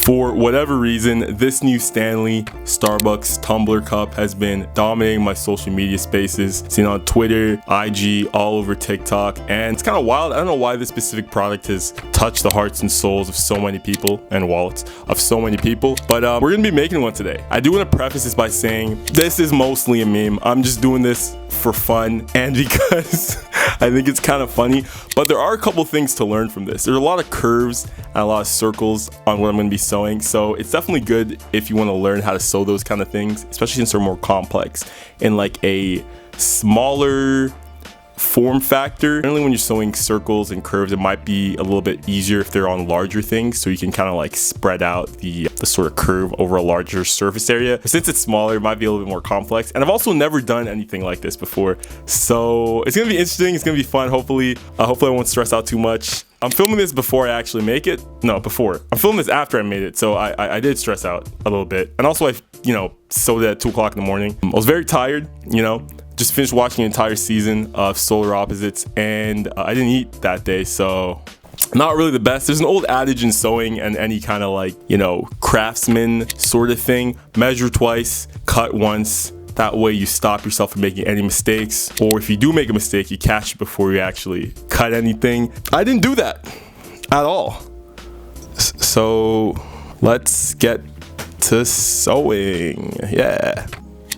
For whatever reason, this new Stanley Starbucks tumbler cup has been dominating my social media spaces. Seen on Twitter, IG, all over TikTok, and it's kind of wild. I don't know why this specific product has touched the hearts and souls of so many people and wallets of so many people, but we're gonna be making one today. I do want to preface this by saying this is mostly a meme. I'm just doing this for fun and because I think it's kind of funny, but there are a couple things to learn from this. There's a lot of curves and a lot of circles on what I'm going to be sewing, so it's definitely good if you want to learn how to sew those kind of things, especially since they're more complex in like a smaller form factor. Generally, when you're sewing circles and curves, it might be a little bit easier if they're on larger things, so you can kind of like spread out the sort of curve over a larger surface area. But since it's smaller, it might be a little bit more complex, and I've also never done anything like this before, so it's gonna be interesting. It's gonna be fun. Hopefully I won't stress out too much. I'm filming this before I actually make it. No, before. I'm filming this after I made it, so I did stress out a little bit, and also I sewed it at 2 o'clock in the morning. I was very tired, just finished watching an entire season of Solar Opposites, and I didn't eat that day, so not really the best. There's an old adage in sewing and any kind of like, craftsman sort of thing: measure twice, cut once. That way you stop yourself from making any mistakes, or if you do make a mistake, you catch it before you actually cut anything. I didn't do that at all. So let's get to sewing. Yeah.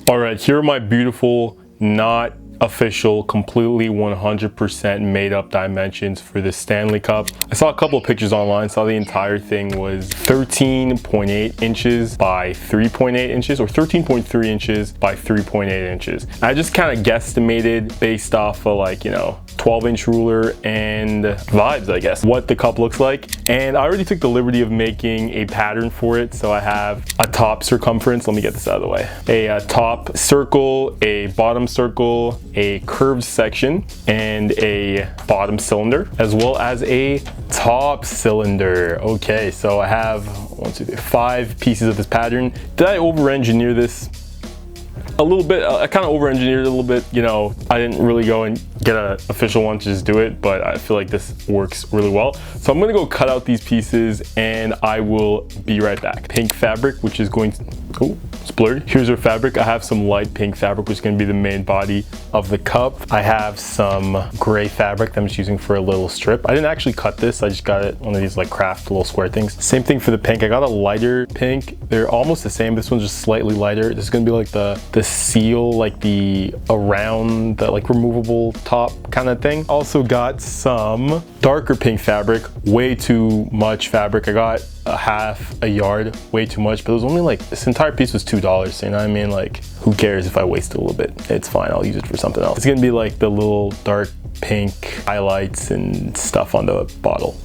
All right, here are my beautiful, not official, completely 100% made up dimensions for the Stanley Cup. I saw a couple of pictures online, saw the entire thing was 13.8 inches by 3.8 inches or 13.3 inches by 3.8 inches. I just kind of guesstimated based off of 12-inch ruler and vibes, I guess, what the cup looks like. And I already took the liberty of making a pattern for it. So I have a top circumference. Let me get this out of the way. A top circle, a bottom circle, a curved section, and a bottom cylinder, as well as a top cylinder. Okay, so I have 5 pieces of this pattern. Did I over-engineer this? A little bit. I kind of over-engineered it a little bit. I didn't really go and get an official one to just do it, but I feel like this works really well. So I'm gonna go cut out these pieces and I will be right back. Pink fabric, which is going to, oh, it's blurry. Here's our fabric. I have some light pink fabric, which is gonna be the main body of the cup. I have some gray fabric that I'm just using for a little strip. I didn't actually cut this. I just got it one of these like craft little square things. Same thing for the pink. I got a lighter pink. They're almost the same. This one's just slightly lighter. This is gonna be like the seal, like the around the like removable top kind of thing. Also got some darker pink fabric, way too much fabric. I got a half a yard, way too much, but it was only like, this entire piece was $2, you know what I mean? Like, who cares if I waste a little bit? It's fine, I'll use it for something else. It's gonna be like the little dark pink highlights and stuff on the bottle.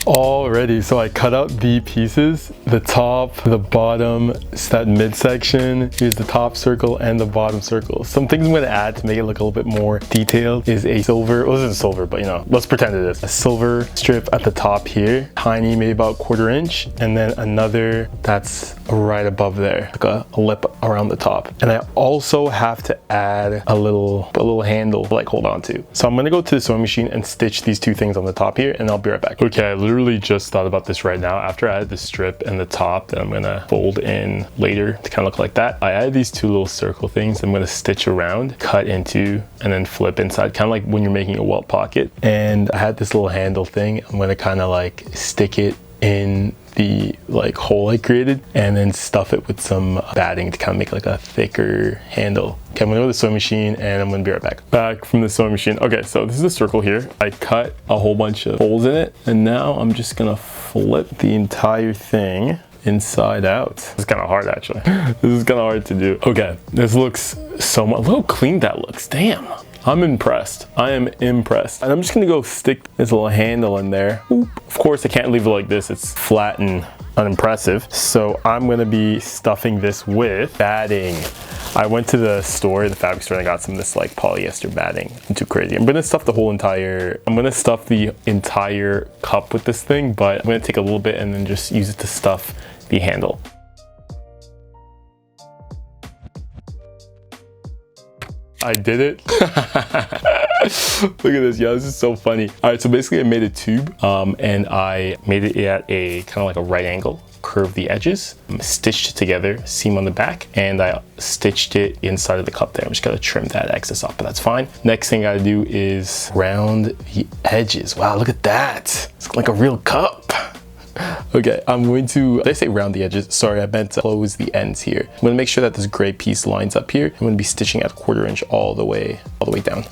Alrighty, so I cut out the pieces, the top, the bottom, that midsection. Here's the top circle and the bottom circle. Some things I'm gonna add to make it look a little bit more detailed is a silver, well, this isn't silver, but let's pretend it is. A silver strip at the top here, tiny, maybe about 1/4 inch, and then another that's right above there, like a lip around the top. And I also have to add a little handle to like hold on to. So I'm gonna go to the sewing machine and stitch these 2 things on the top here, and I'll be right back. Okay, I literally just thought about this right now. After I added the strip and the top that I'm gonna fold in later to kind of look like that, I added these 2 little circle things I'm gonna stitch around, cut into, and then flip inside, kind of like when you're making a welt pocket. And I had this little handle thing. I'm gonna kind of like stick it in the like hole I created and then stuff it with some batting to kind of make like a thicker handle. Okay, I'm gonna go to the sewing machine and I'm gonna be right back. Back from the sewing machine. Okay, so this is a circle here. I cut a whole bunch of holes in it, and now I'm just gonna flip the entire thing inside out. It's kind of hard actually. This is kind of hard to do. Okay, this looks so much, look how clean that looks, damn. I'm impressed. I am impressed. And I'm just gonna go stick this little handle in there. Oop. Of course, I can't leave it like this. It's flat and unimpressive. So I'm gonna be stuffing this with batting. I went to the store, the fabric store, and I got some of this like polyester batting. I'm too crazy. I'm gonna stuff the entire cup with this thing, but I'm gonna take a little bit and then just use it to stuff the handle. I did it. Look at this, yo, this is so funny. All right, so basically I made a tube and I made it at a kind of like a right angle, curved the edges, stitched it together, seam on the back, and I stitched it inside of the cup there. I'm just gonna trim that excess off, but that's fine. Next thing I gotta do is round the edges. Wow, look at that. It's like a real cup. Okay, I'm going to, did I say round the edges? Sorry, I meant to close the ends here. I'm gonna make sure that this gray piece lines up here. I'm gonna be stitching at 1/4 inch all the way down.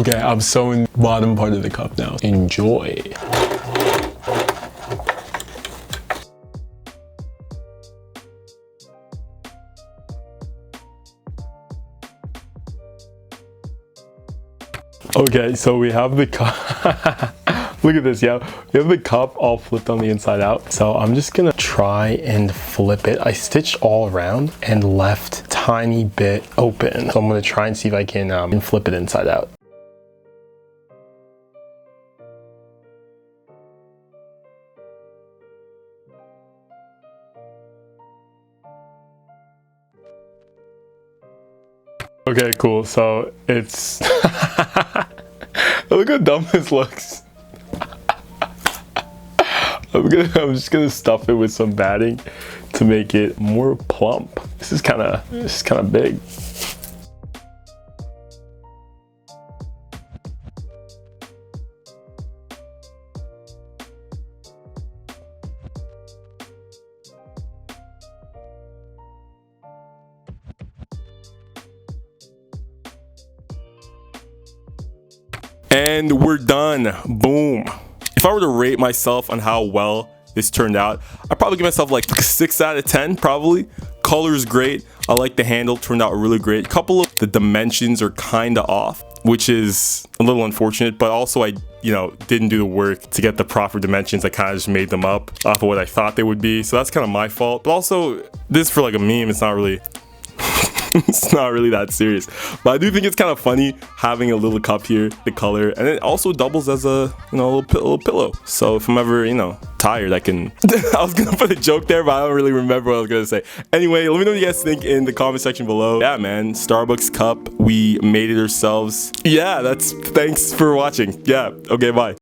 Okay, I'm sewing the bottom part of the cup now. Enjoy. Okay, so we have the cup. Look at this, yeah. We have the cup all flipped on the inside out. So I'm just gonna try and flip it. I stitched all around and left a tiny bit open. So I'm gonna try and see if I can flip it inside out. Okay, cool. So it's look how dumb this looks. I'm just gonna stuff it with some batting to make it more plump. This is kind of big. And we're done. Boom. If I were to rate myself on how well this turned out, I'd probably give myself like 6 out of 10, probably. Color is great. I like the handle, turned out really great. A couple of the dimensions are kind of off, which is a little unfortunate, but also I, didn't do the work to get the proper dimensions. I kind of just made them up off of what I thought they would be. So that's kind of my fault. But also, this for like a meme, it's not really it's not really that serious, but I do think it's kind of funny having a little cup here, the color, and it also doubles as a little pillow. So if I'm ever tired, I can I was gonna put a joke there, but I don't really remember what I was gonna say. Anyway, let me know what you guys think in the comment section below. Yeah, man, Starbucks cup, we made it ourselves. Yeah, thanks for watching. Yeah, okay, bye.